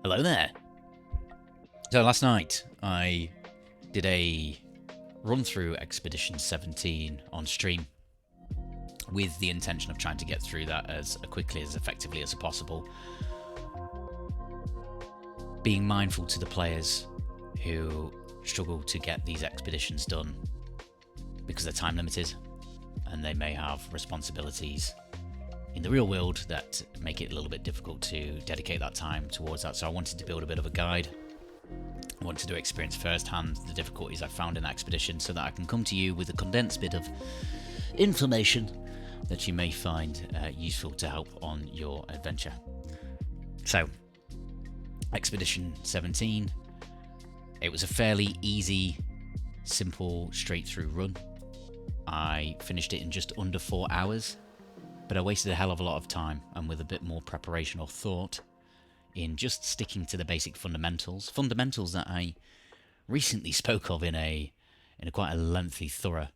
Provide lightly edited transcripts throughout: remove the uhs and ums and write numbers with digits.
Hello there. So last night I did a run through Expedition 17 on stream with the intention of trying to get through that as quickly, as effectively as possible. Being mindful to the players who struggle to get these expeditions done because they're time limited and they may have responsibilities in the real world that make it a little bit difficult to dedicate that time towards that. So I wanted to build a bit of a guide. I wanted to experience firsthand the difficulties I found in that expedition so that I can come to you with a condensed bit of information that you may find useful to help on your adventure. So, Expedition 17, it was a fairly easy, simple, straight through run. I finished it in just under 4 hours, but I wasted a hell of a lot of time, and with a bit more preparation or thought in just sticking to the basic fundamentals that I recently spoke of in a quite a lengthy, thorough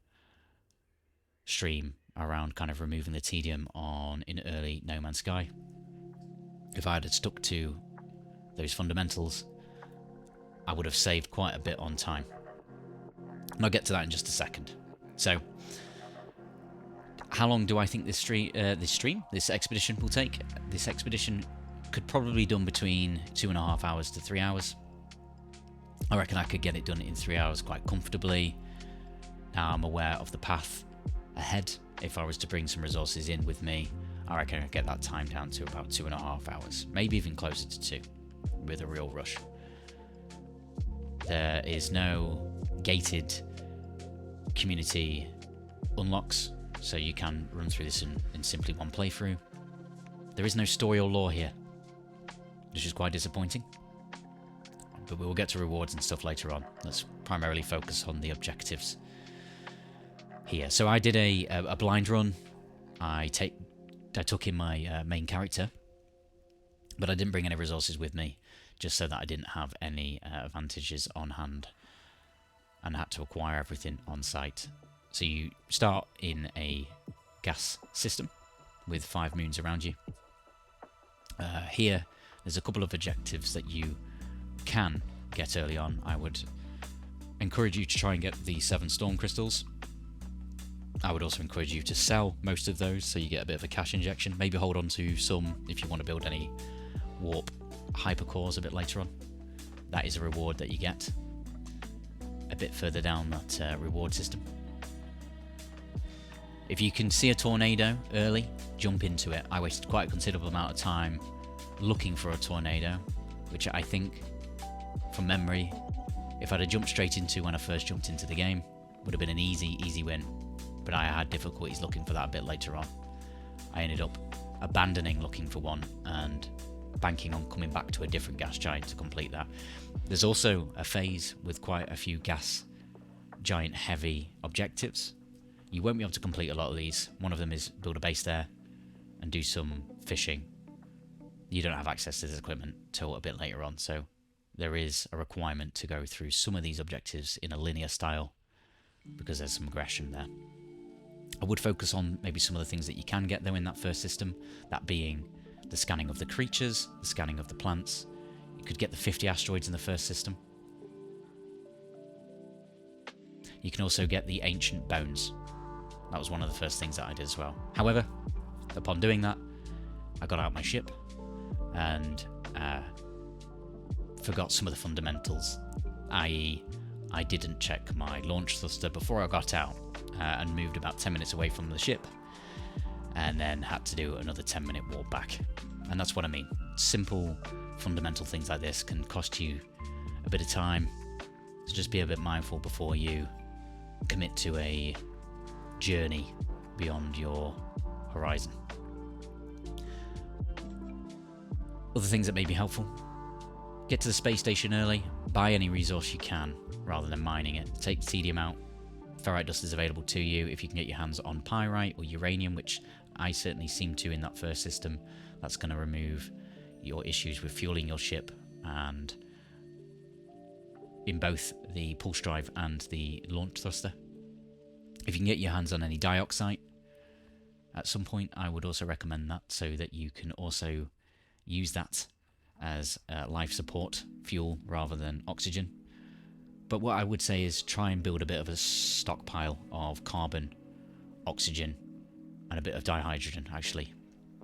stream around kind of removing the tedium in early No Man's Sky. If I had stuck to those fundamentals, I would have saved quite a bit on time. And I'll get to that in just a second. So, how long do I think this expedition will take? This expedition could probably be done between 2.5 hours to 3 hours. I reckon I could get it done in 3 hours quite comfortably. Now I'm aware of the path ahead. If I was to bring some resources in with me, I reckon I'd get that time down to about 2.5 hours, maybe even closer to 2, with a real rush. There is no gated community unlocks, so you can run through this in simply one playthrough. There is no story or lore here, which is quite disappointing. But we will get to rewards and stuff later on. Let's primarily focus on the objectives here. So I did a blind run. I took in my main character, but I didn't bring any resources with me, just so that I didn't have any advantages on hand and had to acquire everything on site. So you start in a gas system with 5 moons around you. Here, there's a couple of objectives that you can get early on. I would encourage you to try and get the 7 storm crystals. I would also encourage you to sell most of those so you get a bit of a cash injection. Maybe hold on to some if you want to build any warp hypercores a bit later on. That is a reward that you get a bit further down that reward system. If you can see a tornado early, jump into it. I wasted quite a considerable amount of time looking for a tornado, which I think, from memory, if I'd have jumped straight into when I first jumped into the game, would have been an easy win. But I had difficulties looking for that a bit later on. I ended up abandoning looking for one and banking on coming back to a different gas giant to complete that. There's also a phase with quite a few gas giant heavy objectives. You won't be able to complete a lot of these. One of them is build a base there and do some fishing. You don't have access to this equipment till a bit later on, so there is a requirement to go through some of these objectives in a linear style because there's some aggression there. I would focus on maybe some of the things that you can get though in that first system, that being the scanning of the creatures, the scanning of the plants. You could get the 50 asteroids in the first system. You can also get the ancient bones. That was one of the first things that I did as well. However, upon doing that, I got out my ship and forgot some of the fundamentals, i.e. I didn't check my launch thruster before I got out and moved about 10 minutes away from the ship and then had to do another 10-minute walk back. And that's what I mean. Simple, fundamental things like this can cost you a bit of time, so just be a bit mindful before you commit to a journey beyond your horizon. Other things that may be helpful: get to the space station early, buy any resource you can rather than mining it. Take the tedium out. Ferrite dust is available to you if you can get your hands on pyrite or uranium, which I certainly seem to in that first system. That's going to remove your issues with fueling your ship, and in both the pulse drive and the launch thruster. If you can get your hands on any dioxide at some point, I would also recommend that, so that you can also use that as life support fuel rather than oxygen. But what I would say is try and build a bit of a stockpile of carbon, oxygen, and a bit of dihydrogen, actually.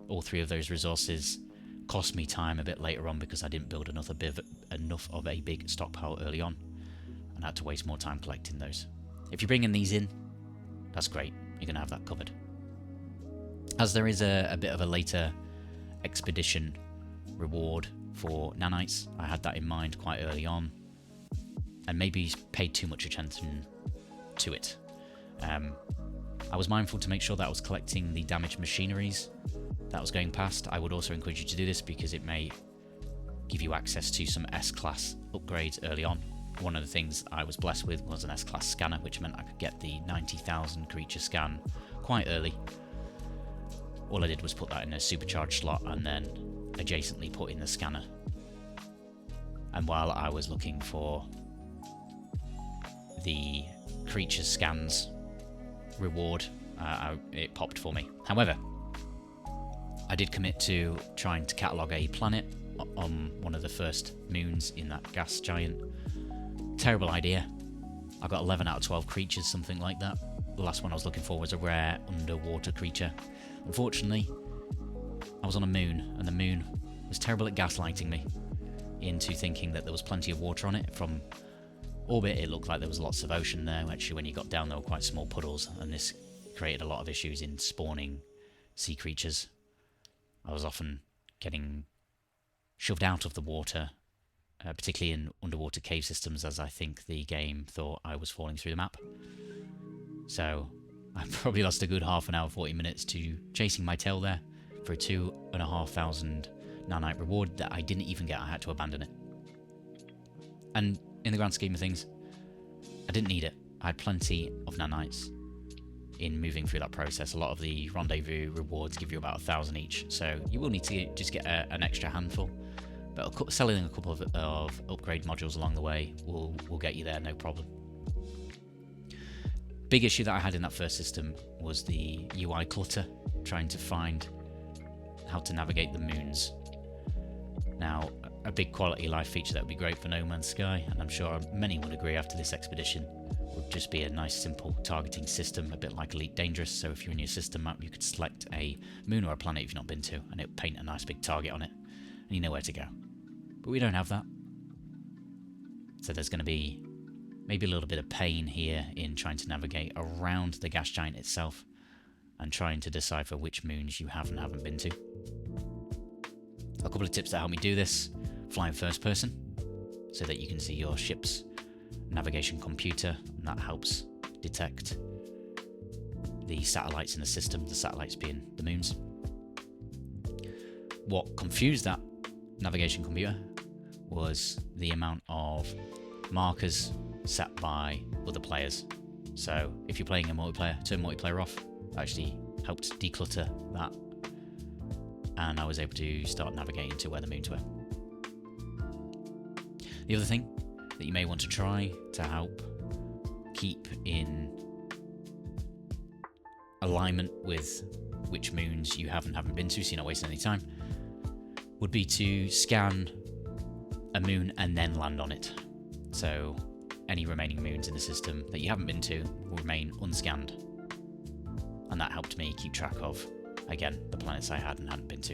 All three of those resources cost me time a bit later on because I didn't build enough of a big stockpile early on, and I had to waste more time collecting those. If you're bringing these in, that's great. You're going to have that covered. As there is a bit of a later expedition reward for nanites, I had that in mind quite early on, and maybe paid too much attention to it. I was mindful to make sure that I was collecting the damaged machineries that was going past. I would also encourage you to do this because it may give you access to some S-Class upgrades early on. One of the things I was blessed with was an S-Class scanner, which meant I could get the 90,000 creature scan quite early. All I did was put that in a supercharged slot and then adjacently put in the scanner. And while I was looking for the creature scans reward, it popped for me. However, I did commit to trying to catalogue a planet on one of the first moons in that gas giant. Terrible idea. I got 11 out of 12 creatures, something like that. The last one I was looking for was a rare underwater creature. Unfortunately, I was on a moon, and the moon was terrible at gaslighting me into thinking that there was plenty of water on it. From orbit, it looked like there was lots of ocean there. Actually, when you got down, there were quite small puddles, and this created a lot of issues in spawning sea creatures. I was often getting shoved out of the water, particularly in underwater cave systems, as I think the game thought I was falling through the map. So I probably lost a good half an hour, 40 minutes to chasing my tail there for a 2,500 nanite reward that I didn't even get. I had to abandon it. And in the grand scheme of things, I didn't need it. I had plenty of nanites in moving through that process. A lot of the rendezvous rewards give you about 1,000 each, so you will need to just get an extra handful. But selling a couple of upgrade modules along the way will get you there, no problem. Big issue that I had in that first system was the UI clutter, trying to find how to navigate the moons. Now, a big quality of life feature that would be great for No Man's Sky, and I'm sure many would agree after this expedition, would just be a nice simple targeting system, a bit like Elite Dangerous. So if you're in your system map, you could select a moon or a planet you've not been to, and it would paint a nice big target on it, and you know where to go. But we don't have that. So there's going to be maybe a little bit of pain here in trying to navigate around the gas giant itself and trying to decipher which moons you have and haven't been to. A couple of tips that help me do this: fly in first person so that you can see your ship's navigation computer, and that helps detect the satellites in the system, the satellites being the moons. What confused that navigation computer was the amount of markers set by other players. So if you're playing a multiplayer, turn multiplayer off. I actually helped declutter that, and I was able to start navigating to where the moons were. The other thing that you may want to try to help keep in alignment with which moons you have and haven't been to, so you're not wasting any time, would be to scan a moon and then land on it. So any remaining moons in the system that you haven't been to will remain unscanned, and that helped me keep track of, again, the planets I had and hadn't been to.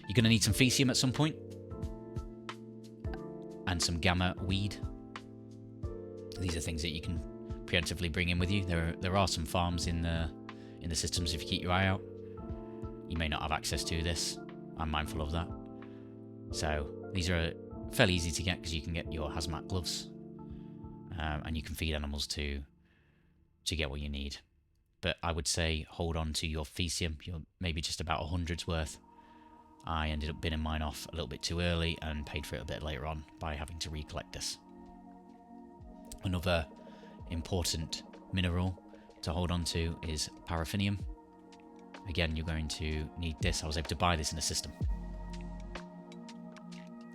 You're going to need some Fecium at some point, and some gamma weed. These are things that you can preemptively bring in with you. There are some farms in the systems if you keep your eye out. You may not have access to this. I'm mindful of that. So these are fairly easy to get because you can get your hazmat gloves, and you can feed animals to get what you need. But I would say hold on to your Fecium. You're maybe just about 100's worth. I ended up binning mine off a little bit too early and paid for it a bit later on by having to recollect this. Another important mineral to hold on to is paraffinium. Again, you're going to need this. I was able to buy this in a system.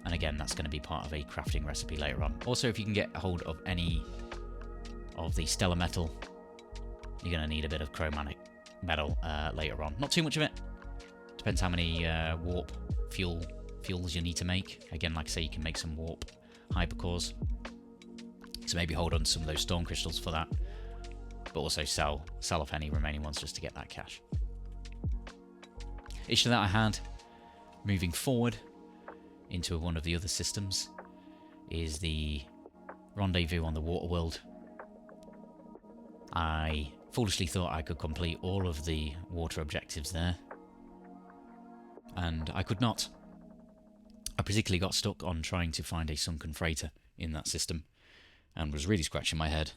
And again, that's going to be part of a crafting recipe later on. Also, if you can get a hold of any of the stellar metal, you're going to need a bit of chromatic metal later on. Not too much of it. Depends how many warp fuels you need to make. Again, like I say, you can make some warp hypercores. So maybe hold on to some of those storm crystals for that, but also sell off any remaining ones just to get that cash. Issue that I had moving forward into one of the other systems is the rendezvous on the water world. I foolishly thought I could complete all of the water objectives there, and I could not. I particularly got stuck on trying to find a sunken freighter in that system, and was really scratching my head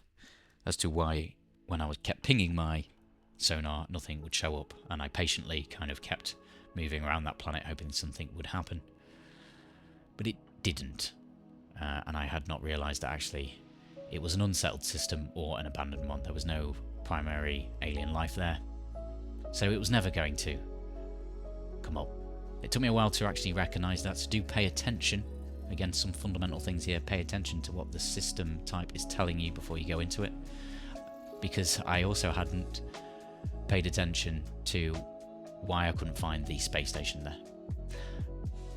as to why, when I kept pinging my sonar, nothing would show up, and I patiently kind of kept moving around that planet hoping something would happen. But it didn't, and I had not realised that actually it was an unsettled system or an abandoned one. There was no primary alien life there, so it was never going to come up. It took me a while to actually recognise that, so do pay attention. Again, some fundamental things here. Pay attention to what the system type is telling you before you go into it, because I also hadn't paid attention to why I couldn't find the space station there.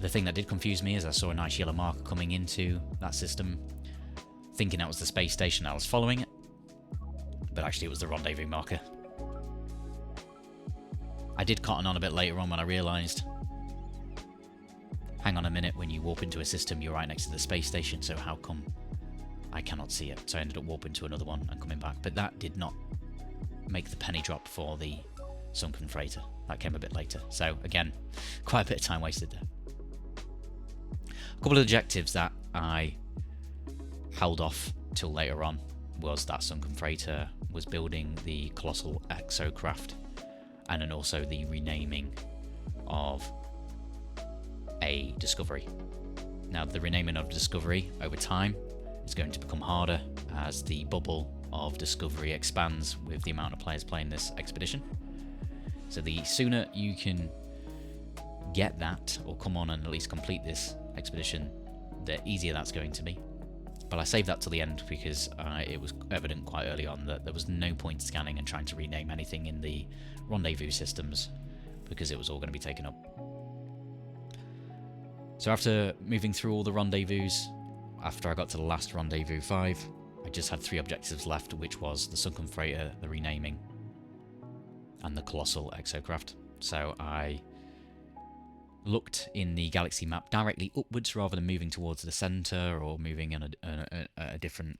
The thing that did confuse me is I saw a nice yellow marker coming into that system, thinking that was the space station. I was following it, but actually it was the rendezvous marker. I did cotton on a bit later on when I realised, hang on a minute, when you warp into a system you're right next to the space station, so how come I cannot see it? So I ended up warping to another one and coming back, but that did not make the penny drop for the sunken freighter. That came a bit later, so again, quite a bit of time wasted there. A couple of objectives that I held off till later on was that sunken freighter, was building the colossal exocraft, and then also the renaming of a Discovery. Now, the renaming of Discovery over time is going to become harder as the bubble of Discovery expands with the amount of players playing this expedition. So the sooner you can get that, or come on and at least complete this expedition, the easier that's going to be. But I saved that till the end because it was evident quite early on that there was no point scanning and trying to rename anything in the rendezvous systems, because it was all going to be taken up. So after moving through all the rendezvous, after I got to the last rendezvous 5, I just had 3 objectives left, which was the sunken freighter, the renaming, and the colossal exocraft. So I looked in the galaxy map directly upwards rather than moving towards the centre or moving in a different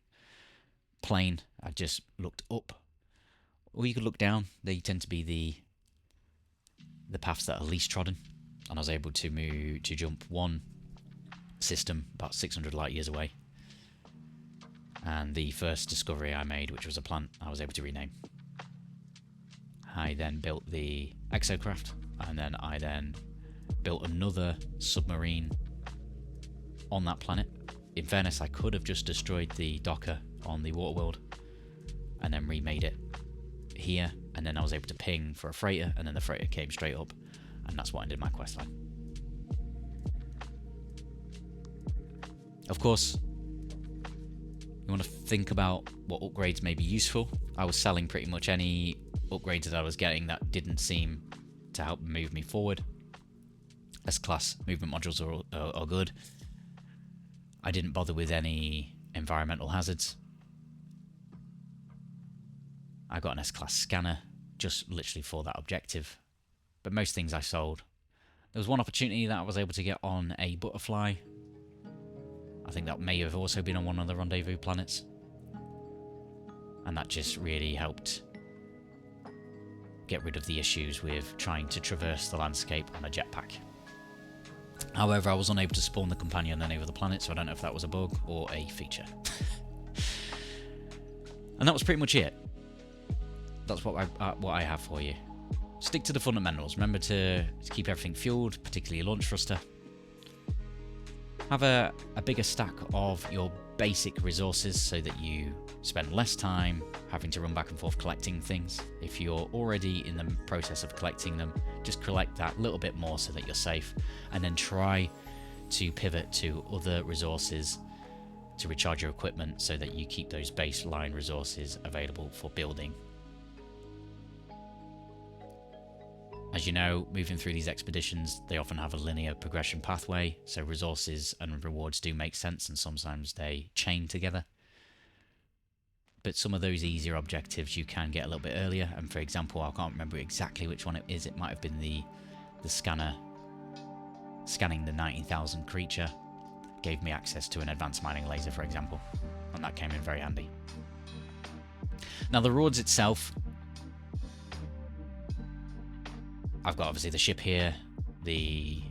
plane. I just looked up, or you could look down. They tend to be the paths that are least trodden, and I was able to jump one system about 600 light years away, and the first discovery I made, which was a plant, I was able to rename. I then built the exocraft, and then I built another submarine on that planet. In fairness, I could have just destroyed the docker on the water world and then remade it here, and then I was able to ping for a freighter, and then the freighter came straight up, and that's what ended my questline. Of course, you want to think about what upgrades may be useful. I was selling pretty much any upgrades that I was getting that didn't seem to help move me forward. S-class movement modules are good. I didn't bother with any environmental hazards. I got an S-class scanner just literally for that objective, but most things I sold. There was one opportunity that I was able to get on a butterfly. I think that may have also been on one of the rendezvous planets, and that just really helped get rid of the issues with trying to traverse the landscape on a jetpack. However, I was unable to spawn the companion on any of the planets, so I don't know if that was a bug or a feature. And that was pretty much it. That's what I have for you. Stick to the fundamentals. Remember to keep everything fueled, particularly launch thruster. Have a bigger stack of your basic resources so that you spend less time having to run back and forth collecting things. If you're already in the process of collecting them, just collect that little bit more so that you're safe, and then try to pivot to other resources to recharge your equipment so that you keep those baseline resources available for building. As you know, moving through these expeditions, they often have a linear progression pathway, so resources and rewards do make sense, and sometimes they chain together. But some of those easier objectives you can get a little bit earlier, and for example, I can't remember exactly which one it is. It might have been the scanner scanning the 19,000 creature gave me access to an advanced mining laser, for example, and that came in very handy. Now the rewards itself, I've got obviously the ship here, the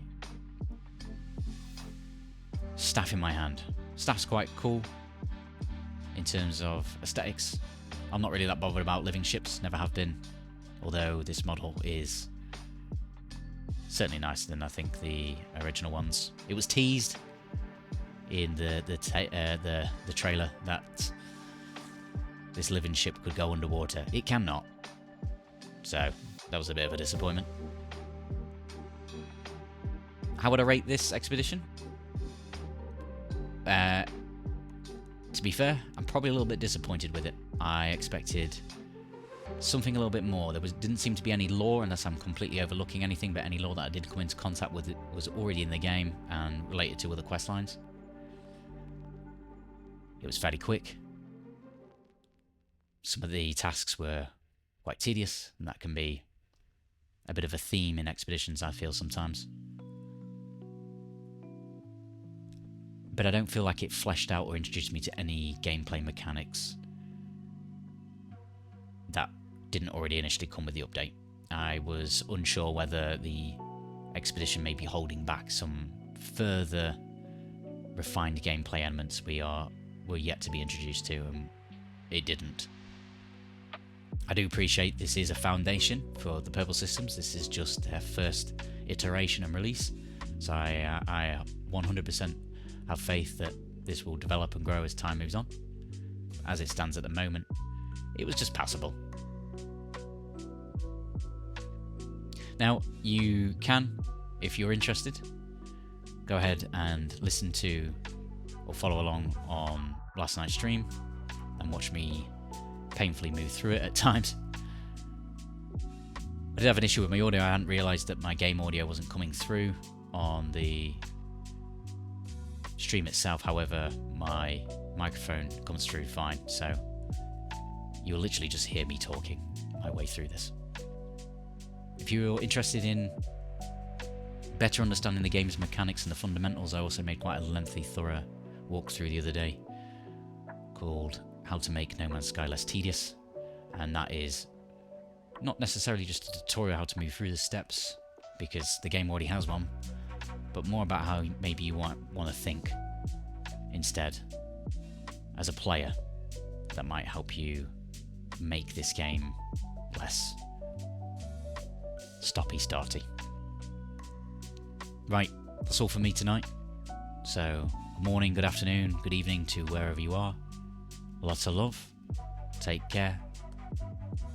staff in my hand. Staff's quite cool in terms of aesthetics. I'm not really that bothered about living ships, never have been, although this model is certainly nicer than I think the original ones. It was teased in the trailer that this living ship could go underwater. It cannot, so that was a bit of a disappointment. How would I rate this expedition? To be fair, I'm probably a little bit disappointed with it. I expected something a little bit more. There didn't seem to be any lore, unless I'm completely overlooking anything, but any lore that I did come into contact with it was already in the game and related to other quest lines. It was fairly quick. Some of the tasks were quite tedious, and that can be a bit of a theme in expeditions, I feel sometimes. But I don't feel like it fleshed out or introduced me to any gameplay mechanics that didn't already initially come with the update. I was unsure whether the expedition may be holding back some further refined gameplay elements were yet to be introduced to, and it didn't. I do appreciate this is a foundation for the Purple Systems. This is just their first iteration and release, so I 100% have faith that this will develop and grow as time moves on. As it stands at the moment, it was just passable. Now, you can, if you're interested, go ahead and listen to or follow along on last night's stream and watch me painfully move through it at times. I did have an issue with my audio. I hadn't realised that my game audio wasn't coming through on the stream itself. However, my microphone comes through fine, so you'll literally just hear me talking my way through this. If you're interested in better understanding the game's mechanics and the fundamentals, I also made quite a lengthy, thorough walkthrough the other day called How to Make No Man's Sky Less Tedious, and that is not necessarily just a tutorial how to move through the steps, because the game already has one, but more about how maybe you want to think instead as a player that might help you make this game less stoppy-starty. Right, that's all for me tonight. So, good morning, good afternoon, good evening to wherever you are. Lots of love, take care,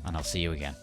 and I'll see you again.